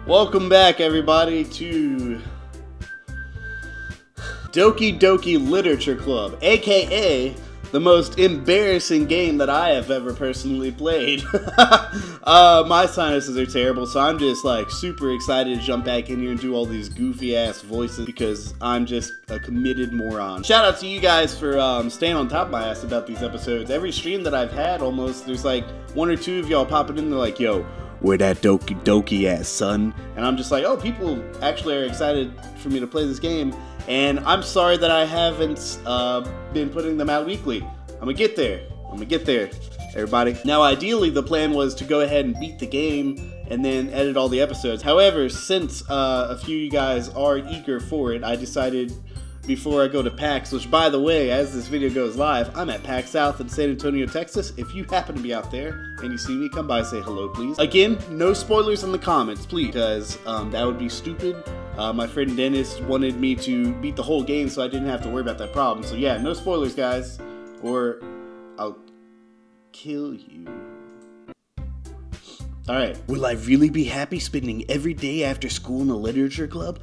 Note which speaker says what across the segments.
Speaker 1: Welcome back, everybody, to Doki Doki Literature Club, aka the most embarrassing game that I have ever personally played. My sinuses are terrible, so I'm just like super excited to jump back in here and do all these goofy ass voices because I'm just a committed moron. Shout out to you guys for staying on top of my ass about these episodes. Every stream that I've had, almost, there's like one or two of y'all popping in, they're like, yo, where that Doki Doki at, son? And I'm just like, oh, people actually are excited for me to play this game. And I'm sorry that I haven't been putting them out weekly. I'm gonna get there. Everybody. Now, ideally, the plan was to go ahead and beat the game and then edit all the episodes. However, since a few of you guys are eager for it, I decided before I go to PAX, which, by the way, as this video goes live, I'm at PAX South in San Antonio, Texas. If you happen to be out there and you see me, come by, say hello, please. Again, no spoilers in the comments, please, because that would be stupid. My friend Dennis wanted me to beat the whole game so I didn't have to worry about that problem. So yeah, no spoilers, guys, or I'll kill you. Alright, will I really be happy spending every day after school in a literature club?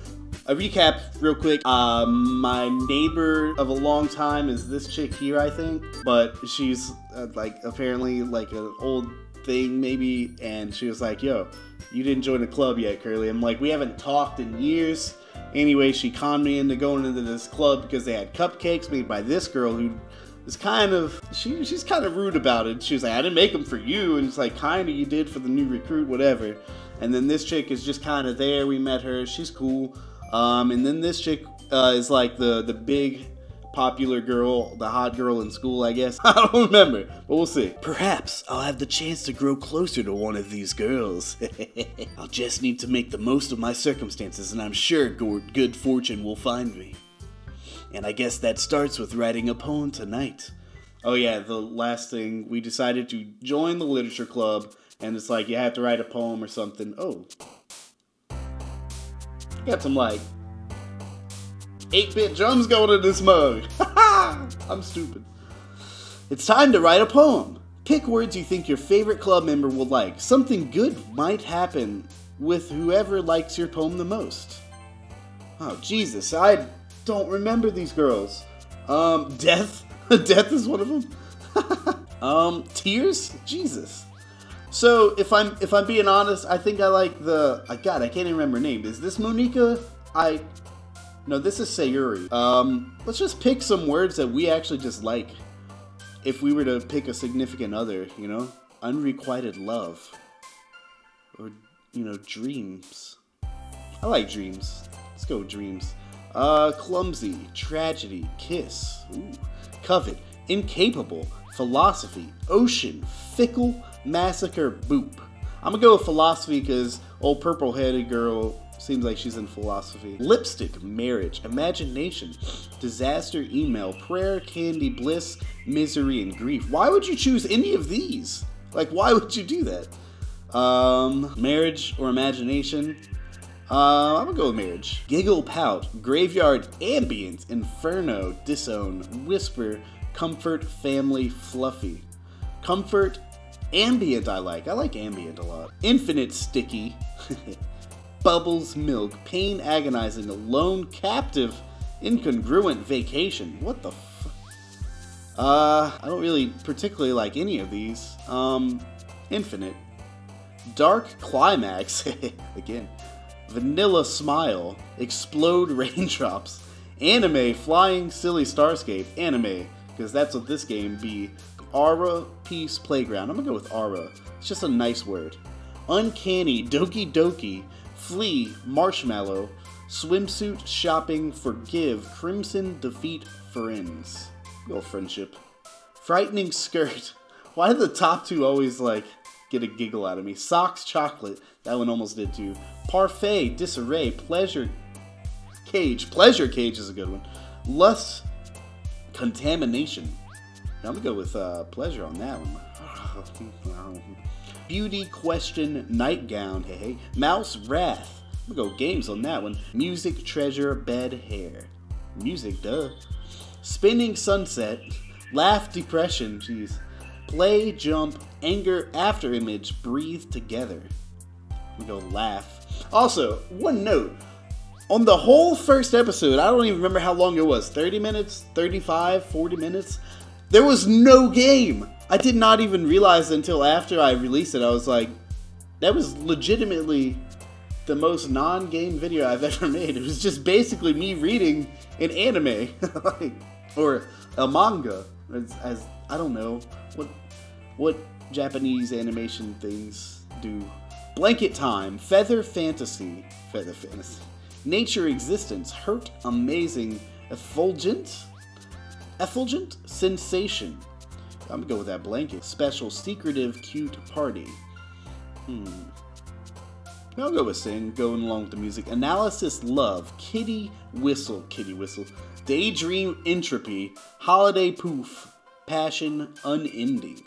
Speaker 1: A recap real quick, my neighbor of a long time is this chick here, I think, but she's like apparently like an old thing maybe, and she was like, yo, you didn't join the club yet, Kerley. I'm like, we haven't talked in years. Anyway, she conned me into going into this club because they had cupcakes made by this girl who is kind of, she's kind of rude about it. She was like, I didn't make them for you, and it's like, kind of you did for the new recruit, whatever. And then this chick is just kind of there. We met her, she's cool. And then this chick is like the big popular girl, the hot girl in school, I guess. I don't remember, but we'll see. Perhaps I'll have the chance to grow closer to one of these girls. I'll just need to make the most of my circumstances, and I'm sure good fortune will find me. And I guess that starts with writing a poem tonight. Oh yeah, the last thing, we decided to join the literature club, and it's like you have to write a poem or something. Oh. Got some like 8-bit drums going in this mug. I'm stupid. It's time to write a poem. Pick words you think your favorite club member will like. Something good might happen with whoever likes your poem the most. Oh, Jesus, I don't remember these girls. Death? Death is one of them. Tears? Jesus. So, if I'm being honest, I think I like the, God, I can't even remember her name. Is this Monica? No, this is Sayuri. Let's just pick some words that we actually just like. If we were to pick a significant other, you know? Unrequited love. Or, you know, dreams. I like dreams. Let's go with dreams. Clumsy, tragedy, kiss, ooh, covet, incapable, philosophy, ocean, fickle, massacre, boop. I'm gonna go with philosophy because old purple-headed girl seems like she's in philosophy. Lipstick, marriage, imagination, disaster, email, prayer, candy, bliss, misery, and grief. Why would you choose any of these? Like, why would you do that? Marriage or imagination? I'm gonna go with marriage. Giggle, pout, graveyard, ambient, inferno, disown, whisper, comfort, family, fluffy. Comfort, ambient I like ambient a lot. Infinite, sticky. Bubbles, milk, pain, agonizing, alone, captive, incongruent, vacation. What the f... I don't really particularly like any of these. Infinite. Dark, climax. Again. Vanilla, smile. Explode, raindrops. Anime, flying, silly, starscape. Anime, because that's what this game be. Aura, peace, playground. I'm gonna go with aura. It's just a nice word. Uncanny, Doki Doki. Flee, marshmallow. Swimsuit, shopping, forgive. Crimson, defeat, friends. Go friendship. Frightening skirt. Why do the top two always like get a giggle out of me? Socks, chocolate. That one almost did too. Parfait, disarray, pleasure cage. Pleasure cage is a good one. Lust, contamination. Now I'm gonna go with pleasure on that one. Beauty, question, nightgown, hey. Mouse, wrath. I'm gonna go games on that one. Music, treasure, bed, hair. Music, duh. Spinning, sunset. Laugh, depression, jeez. Play, jump, anger, after image, breathe together. We go laugh. Also, one note. On the whole first episode, I don't even remember how long it was. 30 minutes? 35? 40 minutes? There was no game. I did not even realize until after I released it. I was like, that was legitimately the most non-game video I've ever made. It was just basically me reading an anime. Like, or a manga. As I don't know what Japanese animation things do. Blanket time, feather fantasy, nature existence, hurt, amazing, effulgent sensation. I'm gonna go with that blanket. Special, secretive, cute party. I'll go with sing, going along with the music. Analysis, love, kitty whistle, daydream, entropy, holiday poof, passion, unending.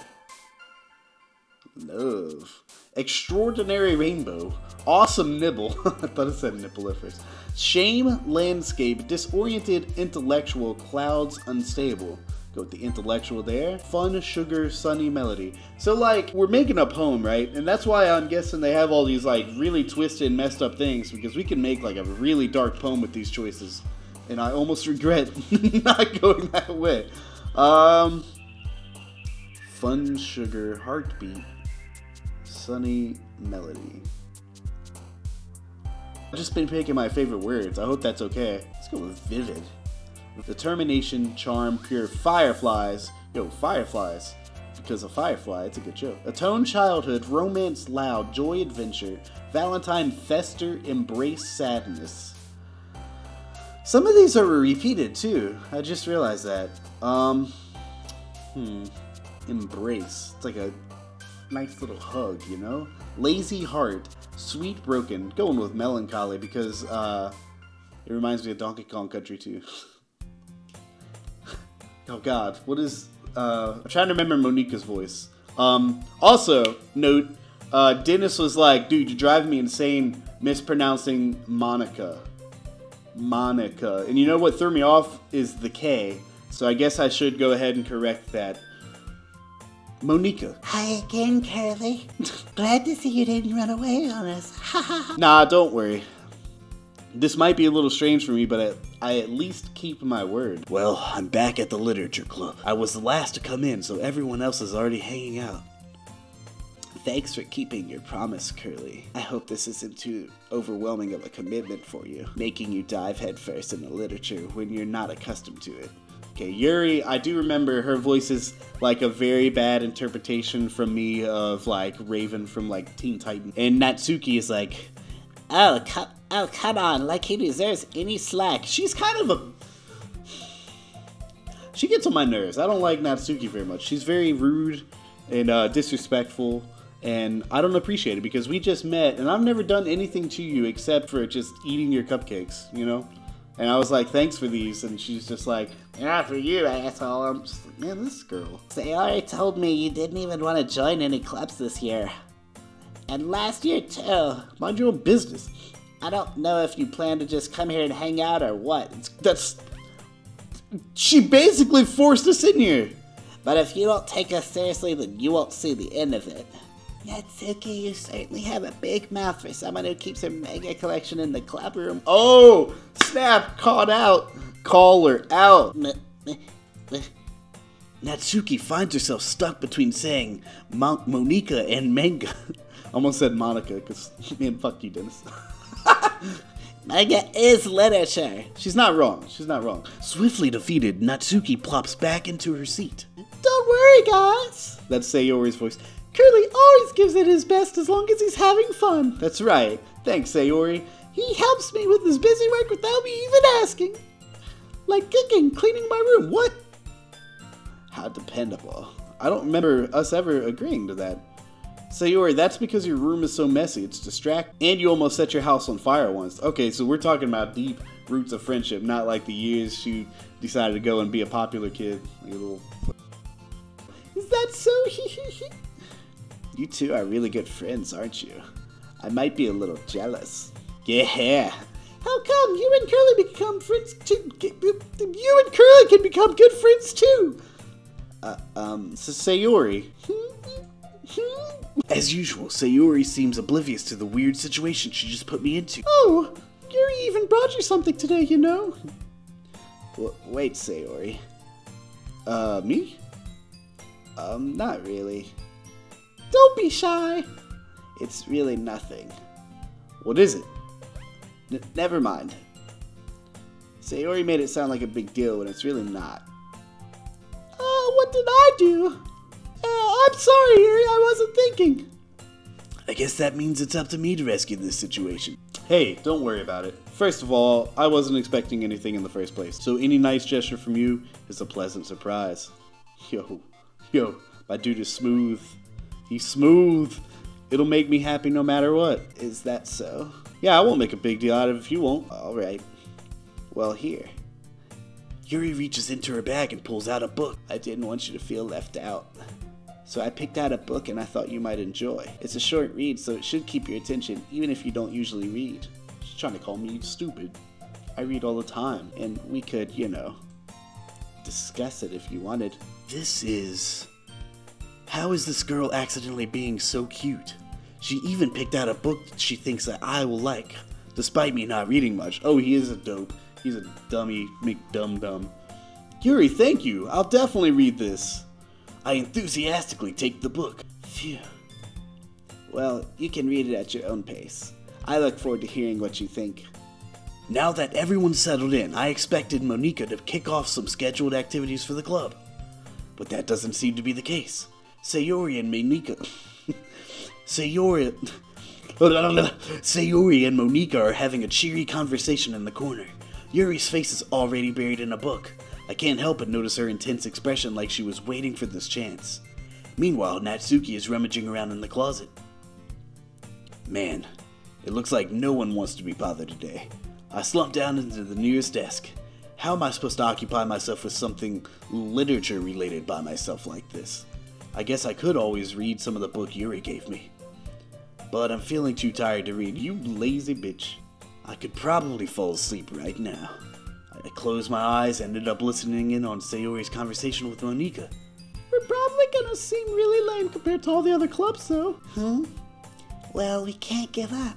Speaker 1: Love. Extraordinary rainbow. Awesome nibble. I thought it said nipple at first. Shame, landscape, disoriented, intellectual, clouds, unstable. Go with the intellectual there. Fun, sugar, sunny melody. So like, we're making a poem, right? And that's why I'm guessing they have all these like really twisted, messed up things, because we can make like a really dark poem with these choices. And I almost regret not going that way. Fun, sugar, heartbeat, sunny melody. I've just been picking my favorite words. I hope that's okay. Let's go with vivid. Determination, charm, pure, fireflies. Yo, fireflies. Because of Firefly, it's a good show. Atone, childhood, romance, loud, joy, adventure, Valentine, fester, embrace, sadness. Some of these are repeated too. I just realized that. Embrace. It's like a nice little hug, you know? Lazy heart, sweet broken. Going with melancholy because it reminds me of Donkey Kong Country too. Oh god, what is I'm trying to remember Monica's voice. Also, note, Dennis was like, dude, you're driving me insane mispronouncing Monica. Monica. And you know what threw me off is the K. So I guess I should go ahead and correct that. Monica.
Speaker 2: Hi again, Kerley. Glad to see you didn't run away on us.
Speaker 1: Nah, don't worry. This might be a little strange for me, but I at least keep my word. Well, I'm back at the literature club. I was the last to come in, so everyone else is already hanging out. Thanks for keeping your promise, Kerley. I hope this isn't too overwhelming of a commitment for you, making you dive headfirst into literature when you're not accustomed to it. Okay, Yuri, I do remember her voice is like a very bad interpretation from me of like Raven from like Teen Titan. And Natsuki is like, oh, come on, like he deserves any slack. She's kind of a... She gets on my nerves. I don't like Natsuki very much. She's very rude and disrespectful, and I don't appreciate it because we just met, and I've never done anything to you except for just eating your cupcakes, you know? And I was like, thanks for these, and she's just like, not for you, asshole. I'm just like, man, this girl.
Speaker 2: Sayori told me you didn't even want to join any clubs this year. And last year, too.
Speaker 1: Mind your own business.
Speaker 2: I don't know if you plan to just come here and hang out or what.
Speaker 1: She basically forced us in here.
Speaker 2: But if you don't take us seriously, then you won't see the end of it. Natsuki, you certainly have a big mouth for someone who keeps her mega collection in the club room.
Speaker 1: Oh, snap, caught out. Call her out. Natsuki finds herself stuck between saying Monica and manga. Almost said Monica, because, man, fuck you, Dennis.
Speaker 2: Manga is literature.
Speaker 1: She's not wrong. She's not wrong. Swiftly defeated, Natsuki plops back into her seat.
Speaker 2: Don't worry, guys.
Speaker 1: That's Sayori's voice.
Speaker 2: Kerley always gives it his best as long as he's having fun.
Speaker 1: That's right. Thanks, Sayori.
Speaker 2: He helps me with his busy work without me even asking. Like cooking, cleaning my room. What?
Speaker 1: How dependable. I don't remember us ever agreeing to that. Sayori, that's because your room is so messy. It's distracting. And you almost set your house on fire once. Okay, so we're talking about deep roots of friendship, not like the years she decided to go and be a popular kid. Like a little...
Speaker 2: Is that so?
Speaker 1: You two are really good friends, aren't you? I might be a little jealous. Yeah.
Speaker 2: How come you and Kerley become friends too? You and Kerley can become good friends too.
Speaker 1: So Sayori. As usual, Sayori seems oblivious to the weird situation she just put me into.
Speaker 3: Oh, Yuri even brought you something today, you know?
Speaker 1: Wait, Sayori. Me? Not really.
Speaker 3: Don't be shy.
Speaker 1: It's really nothing. What is it? Never mind. Sayori made it sound like a big deal when it's really not.
Speaker 3: What did I do? I'm sorry, Yuri, I wasn't thinking.
Speaker 1: I guess that means it's up to me to rescue this situation. Hey, don't worry about it. First of all, I wasn't expecting anything in the first place, so any nice gesture from you is a pleasant surprise. Yo, my dude is smooth. He's smooth. It'll make me happy no matter what. Is that so? Yeah, I won't make a big deal out of it if you won't. Alright. Well, here. Yuri reaches into her bag and pulls out a book. I didn't want you to feel left out. So I picked out a book and I thought you might enjoy. It's a short read, so it should keep your attention, even if you don't usually read. She's trying to call me stupid. I read all the time, and we could, discuss it if you wanted. This is... How is this girl accidentally being so cute? She even picked out a book she thinks that I will like, despite me not reading much. Oh, he is a dope. He's a dummy, McDum-dum. Yuri, thank you. I'll definitely read this. I enthusiastically take the book. Phew. Well, you can read it at your own pace. I look forward to hearing what you think. Now that everyone's settled in, I expected Monika to kick off some scheduled activities for the club. But that doesn't seem to be the case. Sayori and Monika are having a cheery conversation in the corner. Yuri's face is already buried in a book. I can't help but notice her intense expression like she was waiting for this chance. Meanwhile, Natsuki is rummaging around in the closet. Man, it looks like no one wants to be bothered today. I slump down into the nearest desk. How am I supposed to occupy myself with something literature related by myself like this? I guess I could always read some of the book Yuri gave me. But I'm feeling too tired to read, you lazy bitch. I could probably fall asleep right now. I closed my eyes and ended up listening in on Sayori's conversation with Monika.
Speaker 3: We're probably gonna seem really lame compared to all the other clubs, though.
Speaker 2: Well, we can't give up.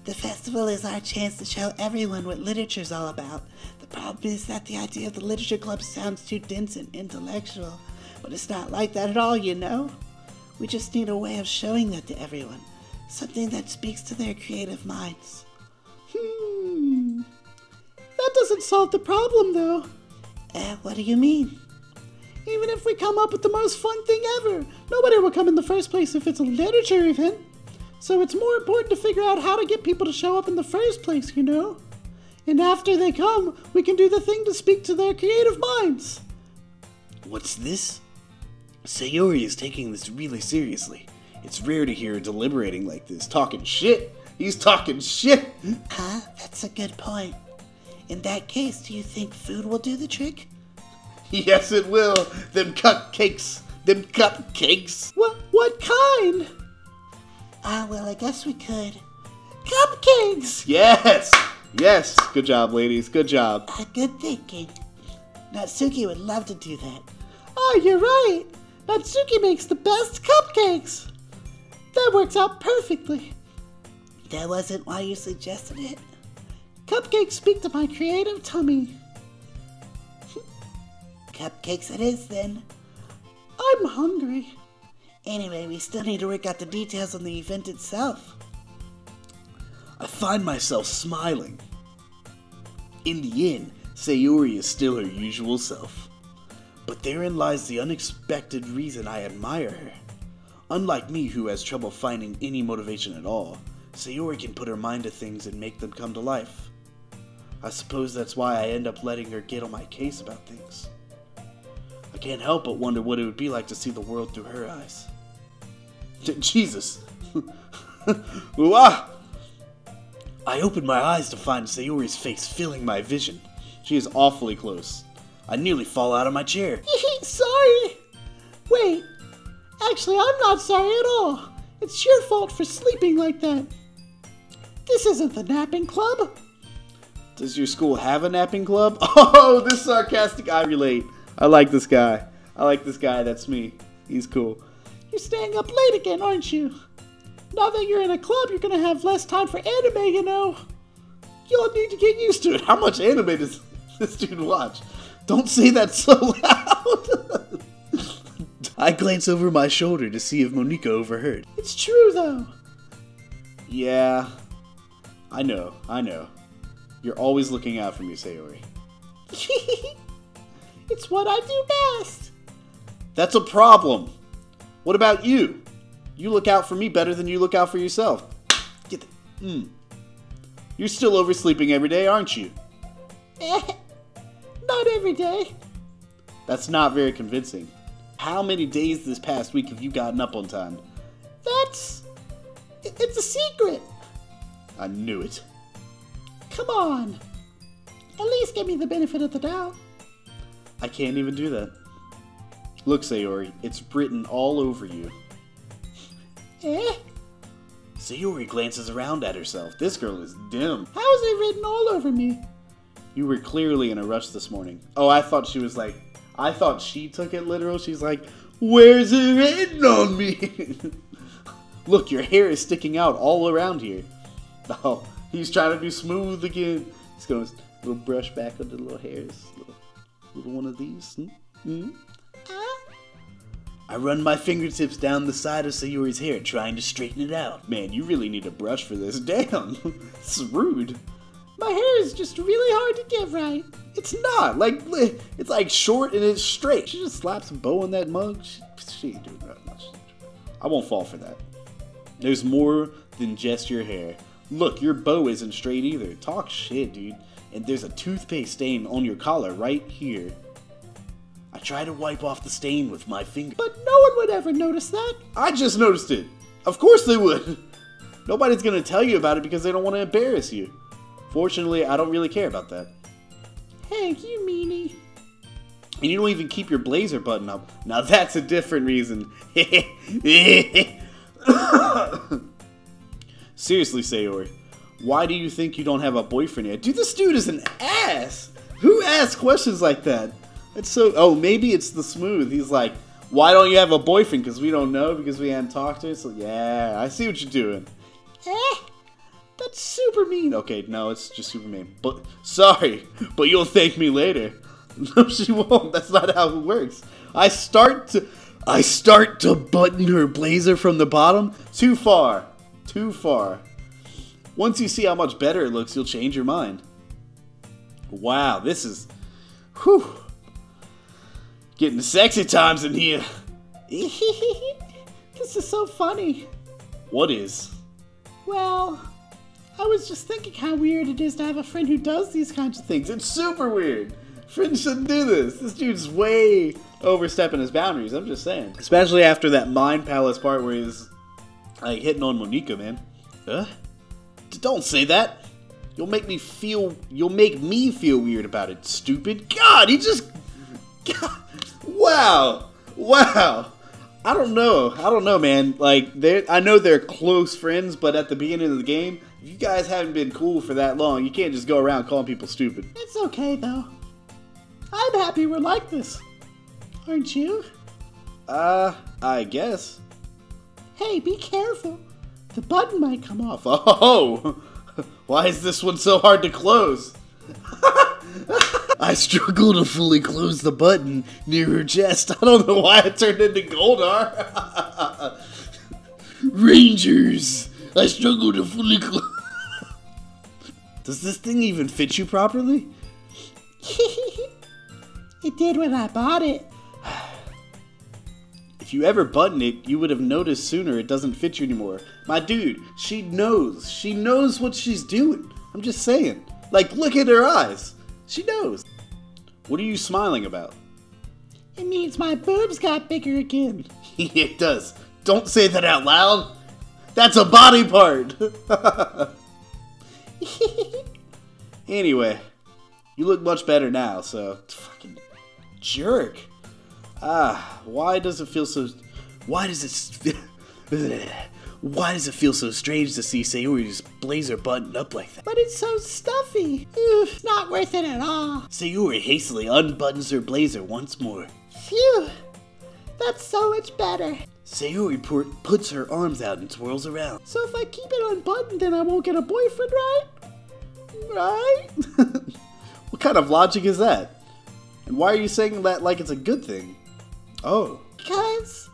Speaker 2: The festival is our chance to show everyone what literature's all about. The problem is that the idea of the literature club sounds too dense and intellectual. But it's not like that at all, you know? We just need a way of showing that to everyone. Something that speaks to their creative minds.
Speaker 3: That doesn't solve the problem, though.
Speaker 2: What do you mean?
Speaker 3: Even if we come up with the most fun thing ever, nobody will come in the first place if it's a literature event. So it's more important to figure out how to get people to show up in the first place, you know? And after they come, we can do the thing to speak to their creative minds.
Speaker 1: What's this? Sayori is taking this really seriously. It's rare to hear her deliberating like this, talking shit. He's talking shit.
Speaker 2: That's a good point. In that case, do you think food will do the trick?
Speaker 1: Yes, it will. Them cupcakes.
Speaker 3: What kind?
Speaker 2: Well, I guess we could.
Speaker 3: Cupcakes!
Speaker 1: Yes. Good job, ladies. Good job.
Speaker 2: Good thinking. Natsuki would love to do that.
Speaker 3: Oh, you're right. Natsuki makes the best cupcakes. That works out perfectly.
Speaker 2: That wasn't why you suggested it?
Speaker 3: Cupcakes speak to my creative tummy.
Speaker 2: Cupcakes it is, then.
Speaker 3: I'm hungry.
Speaker 2: Anyway, we still need to work out the details on the event itself.
Speaker 1: I find myself smiling. In the end, Sayori is still her usual self. But therein lies the unexpected reason I admire her. Unlike me, who has trouble finding any motivation at all, Sayori can put her mind to things and make them come to life. I suppose that's why I end up letting her get on my case about things. I can't help but wonder what it would be like to see the world through her eyes. Jesus! Ooh, ah! I opened my eyes to find Sayori's face filling my vision. She is awfully close. I nearly fall out of my chair.
Speaker 3: Sorry! Wait, actually I'm not sorry at all. It's your fault for sleeping like that. This isn't the napping club.
Speaker 1: Does your school have a napping club? Oh, this sarcastic, I relate. I like this guy. That's me. He's cool.
Speaker 3: You're staying up late again, aren't you? Now that you're in a club, you're gonna have less time for anime, you know. You'll need to get used to it.
Speaker 1: How much anime does this dude watch? Don't say that so loud. I glance over my shoulder to see if Monika overheard.
Speaker 3: It's true, though.
Speaker 1: Yeah, I know. You're always looking out for me, Sayori.
Speaker 3: It's what I do best.
Speaker 1: That's a problem. What about you? You look out for me better than you look out for yourself. Get that. You're still oversleeping every day, aren't you?
Speaker 3: Not every day.
Speaker 1: That's not very convincing. How many days this past week have you gotten up on time?
Speaker 3: It's a secret.
Speaker 1: I knew it.
Speaker 3: Come on. At least give me the benefit of the doubt.
Speaker 1: I can't even do that. Look, Sayori, it's written all over you. Sayori glances around at herself. This girl is dim.
Speaker 3: How is it written all over me?
Speaker 1: You were clearly in a rush this morning. Oh, I thought she took it literal. She's like, where's it written on me? Look, your hair is sticking out all around here. Oh, he's trying to be smooth again. He's going to little brush back on the little hairs. Little one of these. I run my fingertips down the side of Sayori's hair, trying to straighten it out. Man, you really need a brush for this. Damn, it's rude.
Speaker 3: My hair is just really hard to get right.
Speaker 1: It's not. It's like short and it's straight. She just slaps a bow on that mug. She ain't doing that much. I won't fall for that. There's more than just your hair. Look, your bow isn't straight either. Talk shit, dude. And there's a toothpaste stain on your collar right here. I try to wipe off the stain with my finger.
Speaker 3: But no one would ever notice that.
Speaker 1: I just noticed it. Of course they would. Nobody's gonna tell you about it because they don't want to embarrass you. Fortunately, I don't really care about that.
Speaker 3: Hey, you meanie.
Speaker 1: And you don't even keep your blazer button up. Now that's a different reason. Seriously, Sayori, why do you think you don't have a boyfriend yet? Dude, this dude is an ass. Who asks questions like that? It's so... Oh, maybe it's the smooth. He's like, why don't you have a boyfriend? Because we don't know, because we haven't talked to her. So, yeah, I see what you're doing.
Speaker 3: That's super mean.
Speaker 1: Okay, no, it's just super mean. But, sorry, but you'll thank me later. No, she won't. That's not how it works. I start to button her blazer from the bottom. Too far. Too far. Once you see how much better it looks, you'll change your mind. Wow, this is... Whew. Getting sexy times in here.
Speaker 3: This is so funny.
Speaker 1: What is?
Speaker 3: Well, I was just thinking how weird it is to have a friend who does these kinds of things.
Speaker 1: It's super weird. Friends shouldn't do this. This dude's way overstepping his boundaries, I'm just saying. Especially after that Mind Palace part where he's like hitting on Monika, man. Huh? Don't say that. You'll make me feel weird about it, stupid. God, he just... God. Wow. I don't know, man. Like, I know they're close friends, but at the beginning of the game, if you guys haven't been cool for that long, you can't just go around calling people stupid.
Speaker 3: It's okay, though. I'm happy we're like this. Aren't you?
Speaker 1: I guess.
Speaker 3: Hey, be careful. The button might come off.
Speaker 1: Oh! Why is this one so hard to close? I struggle to fully close the button near her chest. I don't know why it turned into Goldar. Rangers! I struggle to fully close... Does this thing even fit you properly?
Speaker 3: It did when I bought it.
Speaker 1: If you ever button it, you would have noticed sooner it doesn't fit you anymore. My dude, she knows. She knows what she's doing. I'm just saying. Like, look at her eyes. She knows. What are you smiling about?
Speaker 3: It means my boobs got bigger again.
Speaker 1: It does. Don't say that out loud. That's a body part. Anyway, you look much better now, so... Fucking jerk. Why does it feel so... Why does it feel so strange to see Sayori's blazer buttoned up like that?
Speaker 3: But it's so stuffy. Oof, not worth it at all.
Speaker 1: Sayori hastily unbuttons her blazer once more.
Speaker 3: Phew. That's so much better.
Speaker 1: Sayori puts her arms out and twirls around.
Speaker 3: So if I keep it unbuttoned, then I won't get a boyfriend, right? Right?
Speaker 1: What kind of logic is that? And why are you saying that like it's a good thing? Oh.
Speaker 3: Because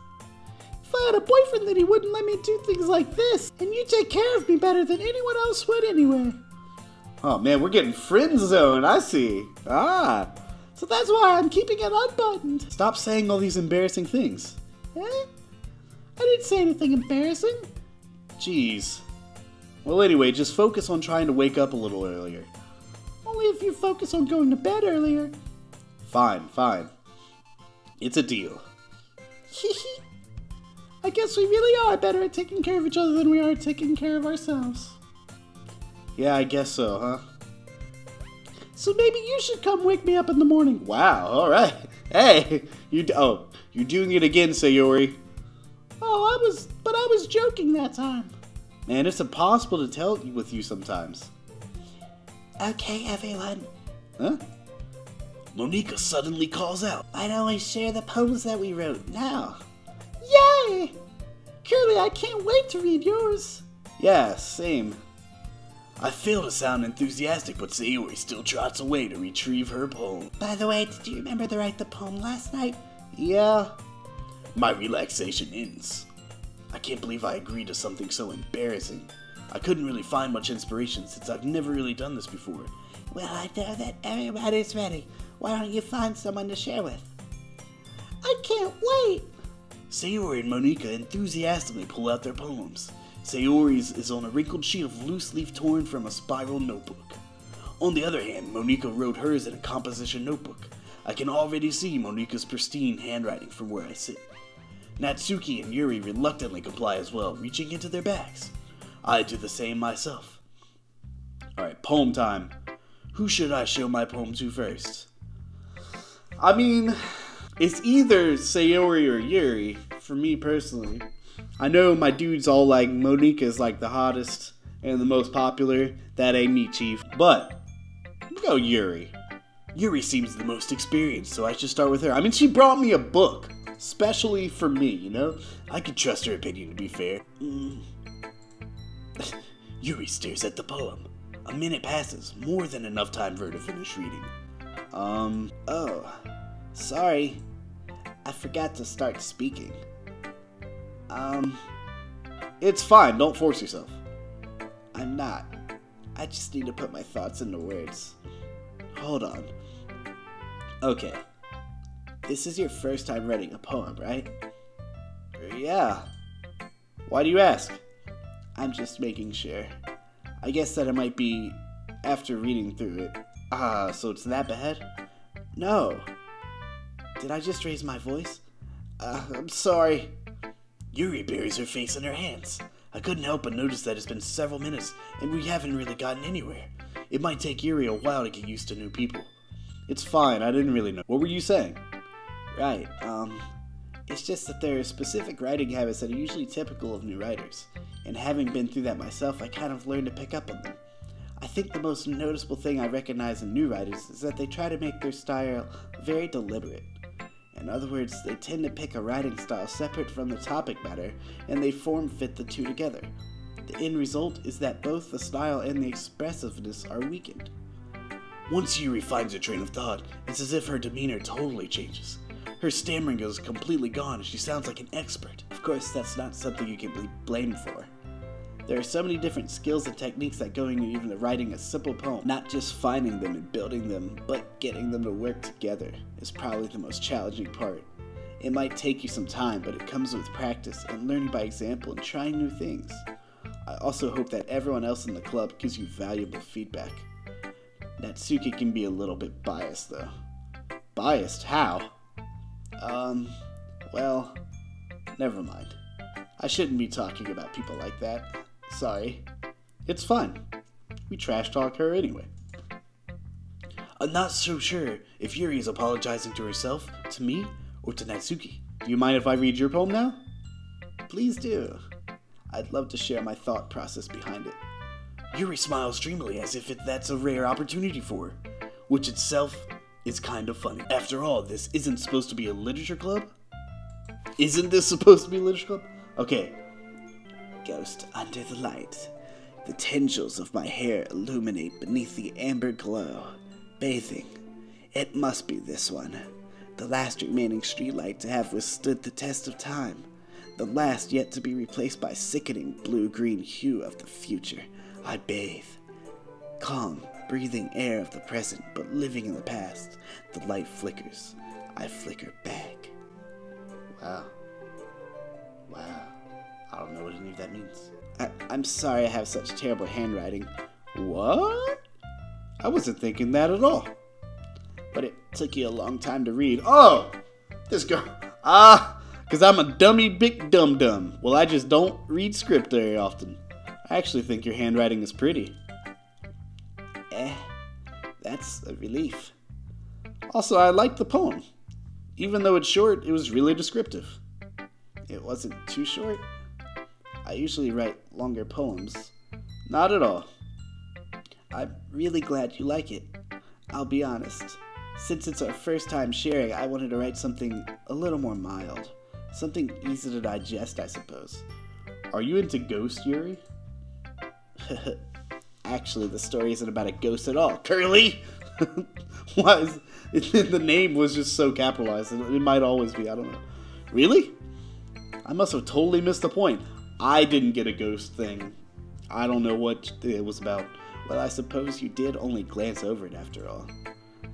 Speaker 3: if I had a boyfriend, then he wouldn't let me do things like this. And you take care of me better than anyone else would anyway.
Speaker 1: Oh man, we're getting friend zone, I see. Ah.
Speaker 3: So that's why I'm keeping it unbuttoned.
Speaker 1: Stop saying all these embarrassing things.
Speaker 3: Eh? I didn't say anything embarrassing.
Speaker 1: Jeez. Well anyway, just focus on trying to wake up a little earlier.
Speaker 3: Only if you focus on going to bed earlier.
Speaker 1: Fine, fine. It's a deal.
Speaker 3: I guess we really are better at taking care of each other than we are at taking care of ourselves.
Speaker 1: Yeah, I guess so, huh?
Speaker 3: So maybe you should come wake me up in the morning.
Speaker 1: Wow, alright. Hey, you're doing it again, Sayori.
Speaker 3: Oh, I was joking that time.
Speaker 1: Man, it's impossible to tell with you sometimes.
Speaker 2: Okay, everyone.
Speaker 1: Huh? Monika suddenly calls out.
Speaker 2: Why don't we share the poems that we wrote now?
Speaker 3: Yay! Kerley, I can't wait to read yours.
Speaker 1: Yeah, same. I fail to sound enthusiastic, but Sayori still trots away to retrieve her poem.
Speaker 2: By the way, did you remember to write the poem last night?
Speaker 1: Yeah. My relaxation ends. I can't believe I agreed to something so embarrassing. I couldn't really find much inspiration since I've never really done this before.
Speaker 2: Well, I know that everybody's ready. Why don't you find someone to share with?
Speaker 3: I can't wait.
Speaker 1: Sayori and Monika enthusiastically pull out their poems. Sayori's is on a wrinkled sheet of loose leaf torn from a spiral notebook. On the other hand, Monika wrote hers in a composition notebook. I can already see Monika's pristine handwriting from where I sit. Natsuki and Yuri reluctantly comply as well, reaching into their bags. I do the same myself. Alright, poem time. Who should I show my poem to first? I mean, it's either Sayori or Yuri, for me personally. I know my dudes all like Monika's like the hottest and the most popular. That ain't me, chief. But, go Yuri. Yuri seems the most experienced, so I should start with her. I mean, she brought me a book, especially for me, you know? I could trust her opinion to be fair. Yuri stares at the poem. A minute passes, more than enough time for her to finish reading.
Speaker 2: Oh, sorry. I forgot to start speaking.
Speaker 1: It's fine, don't force yourself.
Speaker 2: I'm not. I just need to put my thoughts into words.
Speaker 1: Hold on.
Speaker 2: Okay. This is your first time writing a poem, right?
Speaker 1: Yeah. Why do you ask?
Speaker 2: I'm just making sure. I guess that it might be after reading through it.
Speaker 1: So it's that bad?
Speaker 2: No. Did I just raise my voice?
Speaker 1: I'm sorry. Yuri buries her face in her hands. I couldn't help but notice that it's been several minutes, and we haven't really gotten anywhere. It might take Yuri a while to get used to new people. It's fine, I didn't really know. What were you saying?
Speaker 2: Right, it's just that there are specific writing habits that are usually typical of new writers. And having been through that myself, I kind of learned to pick up on them. I think the most noticeable thing I recognize in new writers is that they try to make their style very deliberate. In other words, they tend to pick a writing style separate from the topic matter, and they form fit the two together. The end result is that both the style and the expressiveness are weakened.
Speaker 1: Once Yuri finds her train of thought, it's as if her demeanor totally changes. Her stammering is completely gone and she sounds like an expert.
Speaker 2: Of course, that's not something you can be blamed for. There are so many different skills and techniques that go into even writing a simple poem. Not just finding them and building them, but getting them to work together is probably the most challenging part. It might take you some time, but it comes with practice and learning by example and trying new things. I also hope that everyone else in the club gives you valuable feedback. Natsuki can be a little bit biased though.
Speaker 1: Biased? How?
Speaker 2: Well, never mind. I shouldn't be talking about people like that. Sorry.
Speaker 1: It's fine. We trash talk her anyway.
Speaker 2: I'm not so sure if Yuri is apologizing to herself, to me, or to Natsuki.
Speaker 1: Do you mind if I read your poem now?
Speaker 2: Please do. I'd love to share my thought process behind it.
Speaker 1: Yuri smiles dreamily as if that's a rare opportunity for her, which itself is kind of funny. After all, this isn't supposed to be a literature club. Isn't this supposed to be Literature Club? Okay.
Speaker 2: Ghost under the light. The tendrils of my hair illuminate beneath the amber glow. Bathing. It must be this one. The last remaining streetlight to have withstood the test of time. The last yet to be replaced by sickening blue-green hue of the future. I bathe. Calm, breathing air of the present, but living in the past. The light flickers. I flicker back.
Speaker 1: Wow. Wow. I don't know what any of that means.
Speaker 2: I'm sorry I have such terrible handwriting.
Speaker 1: What? I wasn't thinking that at all.
Speaker 2: But it took you a long time to read.
Speaker 1: Oh! This girl. Because I'm a dummy big dum-dum. Well, I just don't read script very often. I actually think your handwriting is pretty.
Speaker 2: That's a relief.
Speaker 1: Also, I like the poem. Even though it's short, it was really descriptive.
Speaker 2: It wasn't too short. I usually write longer poems.
Speaker 1: Not at all.
Speaker 2: I'm really glad you like it. I'll be honest. Since it's our first time sharing, I wanted to write something a little more mild. Something easy to digest, I suppose.
Speaker 1: Are you into ghost, Yuri?
Speaker 2: Actually, the story isn't about a ghost at all.
Speaker 1: Kerley! Why is the name was just so capitalized? It might always be, I don't know. Really? I must have totally missed the point. I didn't get a ghost thing. I don't know what it was about.
Speaker 2: Well, I suppose you did only glance over it after all.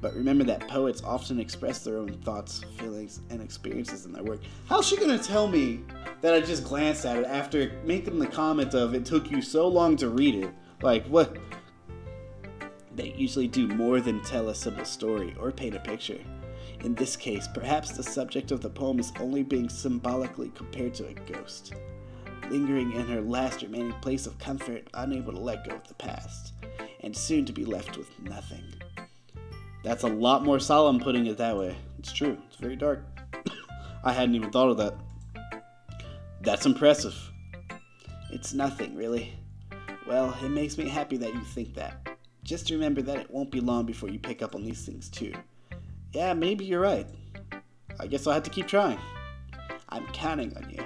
Speaker 2: But remember that poets often express their own thoughts, feelings, and experiences in their work.
Speaker 1: How's she gonna tell me that I just glanced at it after making the comment of it took you so long to read it? Like, what?
Speaker 2: They usually do more than tell a simple story or paint a picture. In this case, perhaps the subject of the poem is only being symbolically compared to a ghost, lingering in her last remaining place of comfort, unable to let go of the past, and soon to be left with nothing.
Speaker 1: That's a lot more solemn putting it that way. It's true. It's very dark. I hadn't even thought of that. That's impressive.
Speaker 2: It's nothing, really. Well, it makes me happy that you think that. Just remember that it won't be long before you pick up on these things, too.
Speaker 1: Yeah, maybe you're right. I guess I'll have to keep trying.
Speaker 2: I'm counting on you.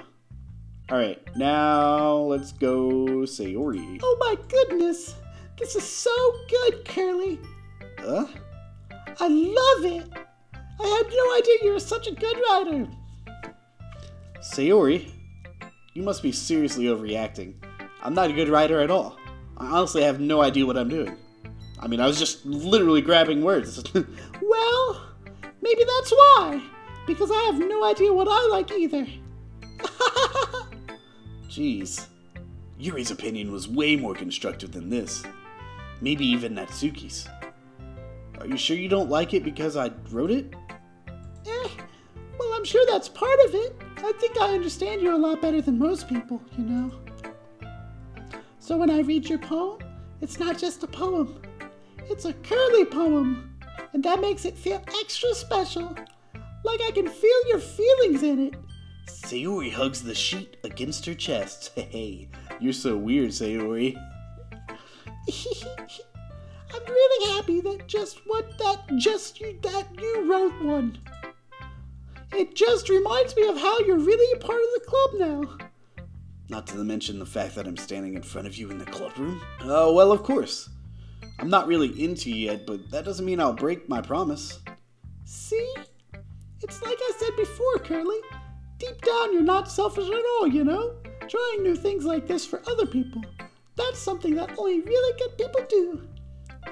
Speaker 1: Alright, now let's go Sayori.
Speaker 3: Oh my goodness! This is so good, Kerley!
Speaker 1: Huh?
Speaker 3: I love it! I had no idea you were such a good writer!
Speaker 1: Sayori, you must be seriously overreacting. I'm not a good writer at all. I honestly have no idea what I'm doing. I mean, I was just literally grabbing words.
Speaker 3: Well, maybe that's why. Because I have no idea what I like either.
Speaker 1: Jeez. Yuri's opinion was way more constructive than this. Maybe even Natsuki's. Are you sure you don't like it because I wrote it?
Speaker 3: Well, I'm sure that's part of it. I think I understand you a lot better than most people, you know. So when I read your poem, it's not just a poem. It's a Kerley poem. And that makes it feel extra special. Like I can feel your feelings in it.
Speaker 1: Sayori hugs the sheet against her chest. Hey, you're so weird, Sayori.
Speaker 3: I'm really happy that you wrote one. It just reminds me of how you're really a part of the club now.
Speaker 1: Not to mention the fact that I'm standing in front of you in the club room. Oh, well, of course. I'm not really into you yet, but that doesn't mean I'll break my promise.
Speaker 3: See? It's like I said before, Kerley. Deep down, you're not selfish at all, you know? Trying new things like this for other people. That's something that only really good people do.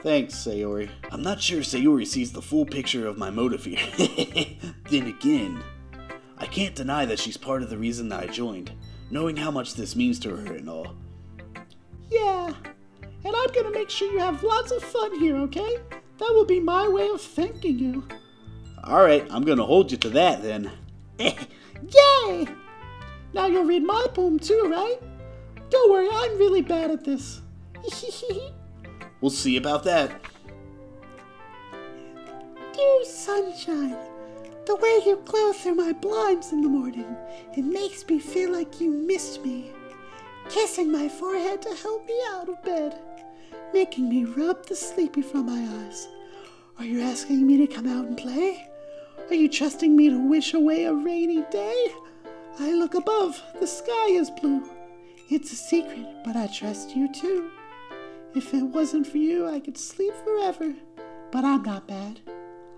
Speaker 1: Thanks, Sayori. I'm not sure Sayori sees the full picture of my motive here. Then again, I can't deny that she's part of the reason that I joined, knowing how much this means to her and all.
Speaker 3: Yeah, and I'm gonna make sure you have lots of fun here, okay? That will be my way of thanking you.
Speaker 1: Alright, I'm gonna hold you to that then.
Speaker 3: Yay! Now you'll read my poem too, right? Don't worry, I'm really bad at this.
Speaker 1: We'll see about that.
Speaker 2: Dear sunshine, the way you glow through my blinds in the morning, it makes me feel like you missed me. Kissing my forehead to help me out of bed, making me rub the sleepy from my eyes. Are you asking me to come out and play? Are you trusting me to wish away a rainy day?
Speaker 3: I look above, the sky is blue. It's a secret, but I trust you too. If it wasn't for you, I could sleep forever. But I'm not bad.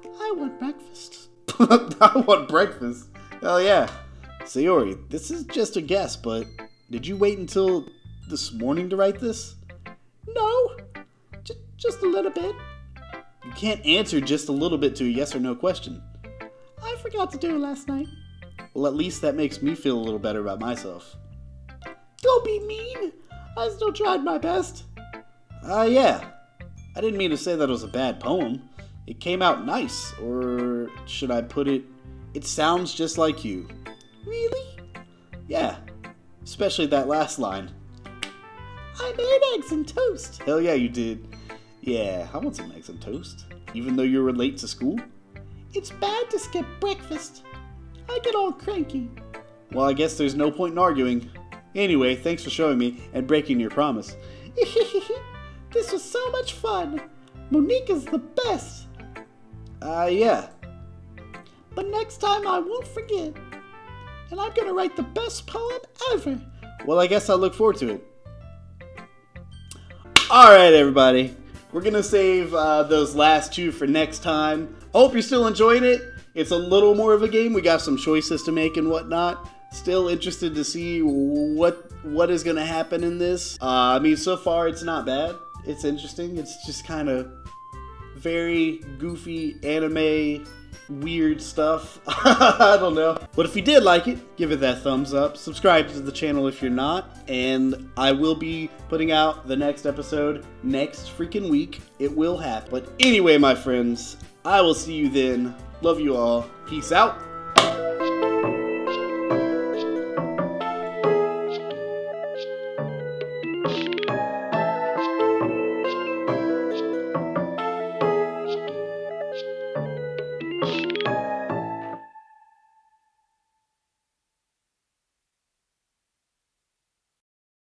Speaker 3: I want breakfast.
Speaker 1: I want breakfast. Hell yeah. Sayori, this is just a guess, but did you wait until this morning to write this?
Speaker 3: No, just a little bit.
Speaker 1: You can't answer just a little bit to a yes or no question.
Speaker 3: I forgot to do it last night.
Speaker 1: Well, at least that makes me feel a little better about myself.
Speaker 3: Don't be mean. I still tried my best.
Speaker 1: Yeah. I didn't mean to say that it was a bad poem. It came out nice, or should I put it, it sounds just like you.
Speaker 3: Really?
Speaker 1: Yeah, especially that last line.
Speaker 3: I made eggs and toast.
Speaker 1: Hell yeah, you did. Yeah, I want some eggs and toast, even though you were late to school.
Speaker 3: It's bad to skip breakfast. I get all cranky.
Speaker 1: Well, I guess there's no point in arguing. Anyway, thanks for showing me and breaking your promise.
Speaker 3: This was so much fun. Monica's the best.
Speaker 1: Yeah.
Speaker 3: But next time I won't forget. And I'm gonna write the best poem ever.
Speaker 1: Well, I guess I'll look forward to it. Alright, everybody. We're gonna save those last two for next time. I hope you're still enjoying it. It's a little more of a game. We got some choices to make and whatnot. Still interested to see what is gonna happen in this. I mean, so far it's not bad. It's interesting. It's just kind of very goofy anime weird stuff. I don't know. But if you did like it, give it that thumbs up. Subscribe to the channel if you're not. And I will be putting out the next episode next freaking week. It will happen. But anyway, my friends, I will see you then. Love you all. Peace out.